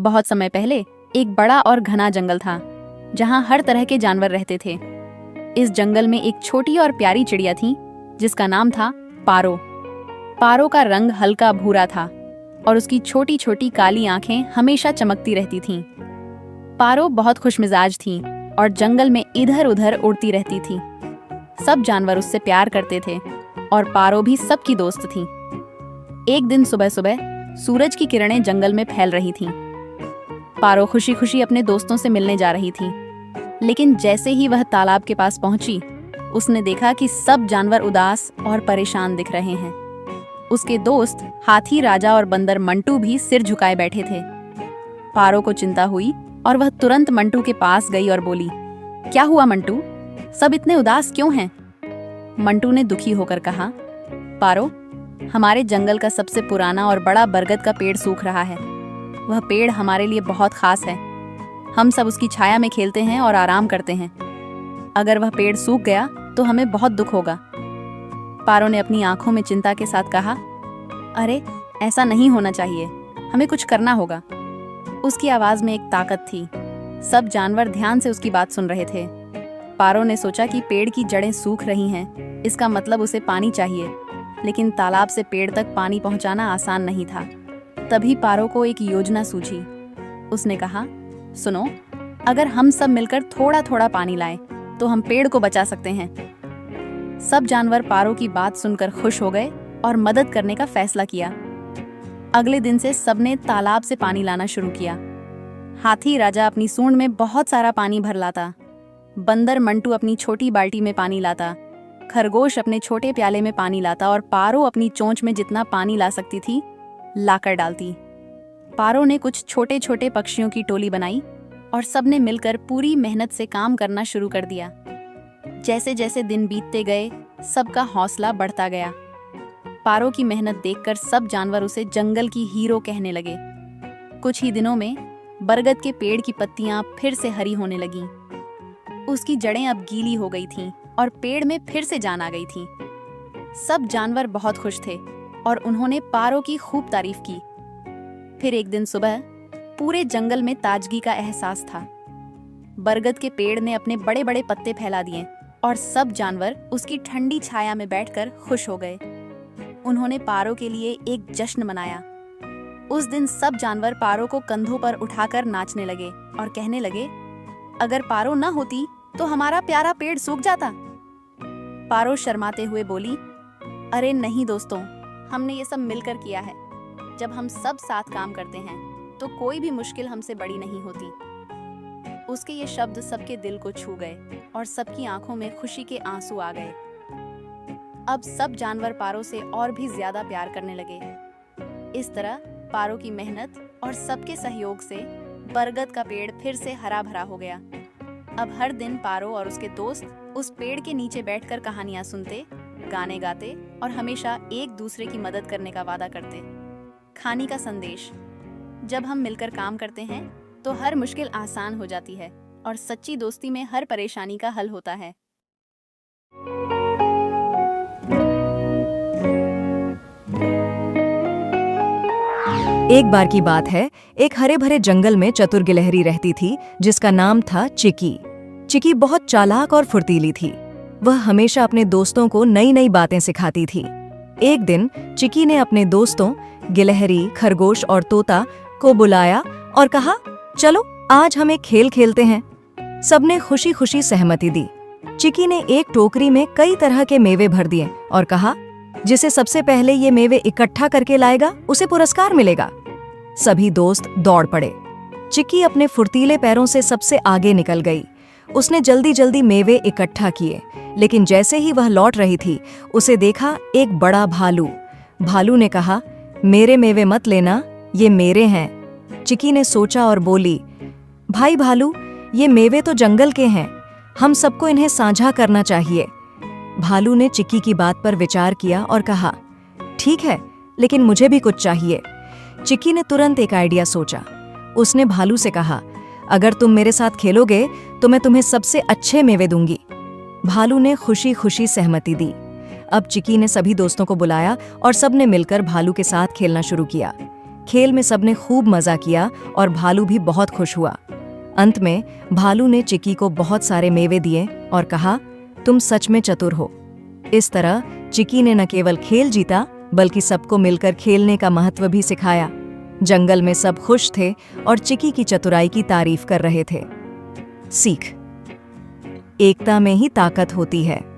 बहुत समय पहले एक बड़ा और घना जंगल था जहाँ हर तरह के जानवर रहते थे। इस जंगल में एक छोटी और प्यारी चिड़िया थी जिसका नाम था पारो। पारो का रंग हल्का भूरा था और उसकी छोटी छोटी काली आंखें हमेशा चमकती रहती थीं। पारो बहुत खुशमिजाज थी और जंगल में इधर उधर उड़ती रहती थी। सब जानवर उससे प्यार करते थे और पारो भी सबकी दोस्त थी। एक दिन सुबह सुबह सूरज की किरणें जंगल में फैल रही थीं। पारो खुशी खुशी अपने दोस्तों से मिलने जा रही थी, लेकिन जैसे ही वह तालाब के पास पहुंची, उसने देखा कि सब जानवर उदास और परेशान दिख रहे हैं। उसके दोस्त हाथी राजा और बंदर मंटू भी सिर झुकाए बैठे थे। पारो को चिंता हुई और वह तुरंत मंटू के पास गई और बोली, क्या हुआ मंटू, सब इतने उदास क्यों हैं? मंटू ने दुखी होकर कहा, पारो, हमारे जंगल का सबसे पुराना और बड़ा बरगद का पेड़ सूख रहा है। वह पेड़ हमारे लिए बहुत खास है। हम सब उसकी छाया में खेलते हैं और आराम करते हैं। अगर वह पेड़ सूख गया तो हमें बहुत दुख होगा। पारो ने अपनी आंखों में चिंता के साथ कहा, अरे ऐसा नहीं होना चाहिए, हमें कुछ करना होगा। उसकी आवाज में एक ताकत थी। सब जानवर ध्यान से उसकी बात सुन रहे थे। पारो ने सोचा कि पेड़ की जड़ें सूख रही हैं, इसका मतलब उसे पानी चाहिए, लेकिन तालाब से पेड़ तक पानी पहुंचाना आसान नहीं था। तभी पारो को एक योजना सूझी। उसने कहा, सुनो, अगर हम सब मिलकर थोड़ा थोड़ा पानी लाएं, तो हम पेड़ को बचा सकते हैं। सब जानवर पारो की बात सुनकर खुश हो गए और मदद करने का फैसला किया। अगले दिन से सबने तालाब से पानी लाना शुरू किया। हाथी राजा अपनी सूंड में बहुत सारा पानी भर लाता। बंदर मंटू अपनी छोटी बाल्टी में पानी लाता। खरगोश अपने छोटे प्याले में पानी लाता और पारो अपनी चोंच में जितना पानी ला सकती थी लाकर डालती। पारो ने कुछ छोटे छोटे पक्षियों की टोली बनाई और सबने मिलकर पूरी मेहनत से काम करना शुरू कर दिया। जैसे जैसे दिन बीतते गए, सबका हौसला बढ़ता गया। पारो की मेहनत देखकर सब जानवर उसे जंगल की हीरो कहने लगे। कुछ ही दिनों में बरगद के पेड़ की पत्तियां फिर से हरी होने लगीं। उसकी जड़ें अब गीली हो गई थीं और पेड़ में फिर से जान आ गई थी। सब जानवर बहुत खुश थे और उन्होंने पारो की खूब तारीफ की। फिर एक दिन सुबह पूरे जंगल में ताजगी का एहसास था। बरगद के पेड़ ने अपने बड़े बड़े पत्ते फैला दिए और सब जानवर उसकी ठंडी छाया में बैठकर खुश हो गए। उन्होंने पारो के लिए एक जश्न मनाया। उस दिन सब जानवर पारो को कंधों पर उठाकर नाचने लगे और कहने लगे, अगर पारो न होती तो हमारा प्यारा पेड़ सूख जाता। पारो शर्माते हुए बोली, अरे नहीं दोस्तों, हमने ये सब मिलकर किया है। जब हम सब साथ काम करते हैं तो कोई भी मुश्किल हमसे बड़ी नहीं होती। उसके ये शब्द सबके दिल को छू गए और सबकी आंखों में खुशी के आंसू आ गए। अब सब जानवर पारो से और भी ज्यादा प्यार करने लगे। इस तरह पारो की मेहनत और सबके सहयोग से बरगद का पेड़ फिर से हरा भरा हो गया। अब हर दिन पारो और उसके दोस्त उस पेड़ के नीचे बैठकर कहानियां सुनते, गाने गाते और हमेशा एक दूसरे की मदद करने का वादा करते। कहानी का संदेश, जब हम मिलकर काम करते हैं तो हर मुश्किल आसान हो जाती है और सच्ची दोस्ती में हर परेशानी का हल होता है। एक बार की बात है, एक हरे भरे जंगल में चतुर गिलहरी रहती थी जिसका नाम था चिकी। चिकी बहुत चालाक और फुर्तीली थी। वह हमेशा अपने दोस्तों को नई नई बातें सिखाती थी। एक दिन चिकी ने अपने दोस्तों गिलहरी, खरगोश और तोता को बुलाया और कहा, चलो आज हम एक खेल खेलते हैं। सबने खुशी खुशी सहमति दी। चिकी ने एक टोकरी में कई तरह के मेवे भर दिए और कहा, जिसे सबसे पहले ये मेवे इकट्ठा करके लाएगा उसे पुरस्कार मिलेगा। सभी दोस्त दौड़ पड़े। चिकी अपने फुर्तीले पैरों से सबसे आगे निकल गई। उसने जल्दी जल्दी मेवे इकट्ठा किए, लेकिन जैसे ही वह लौट रही थी उसे देखा एक बड़ा भालू। भालू ने कहा, मेरे मेवे मत लेना, ये मेरे हैं। चिकी ने सोचा और बोली, भाई भालू, ये मेवे तो जंगल के हैं, हम सबको इन्हें साझा करना चाहिए। भालू ने चिकी की बात पर विचार किया और कहा, ठीक है, लेकिन मुझे भी कुछ चाहिए। चिकी ने तुरंत एक आइडिया सोचा। उसने भालू से कहा, अगर तुम मेरे साथ खेलोगे तो मैं तुम्हें सबसे अच्छे मेवे दूंगी। भालू ने खुशी खुशी सहमति दी। अब चिकी ने सभी दोस्तों को बुलाया और सबने मिलकर भालू के साथ खेलना शुरू किया। खेल में सबने खूब मजा किया और भालू भी बहुत खुश हुआ। अंत में भालू ने चिकी को बहुत सारे मेवे दिए और कहा, तुम सच में चतुर हो। इस तरह चिकी ने न केवल खेल जीता बल्कि सबको मिलकर खेलने का महत्व भी सिखाया। जंगल में सब खुश थे और चिकी की चतुराई की तारीफ कर रहे थे। सीख: एकता में ही ताकत होती है।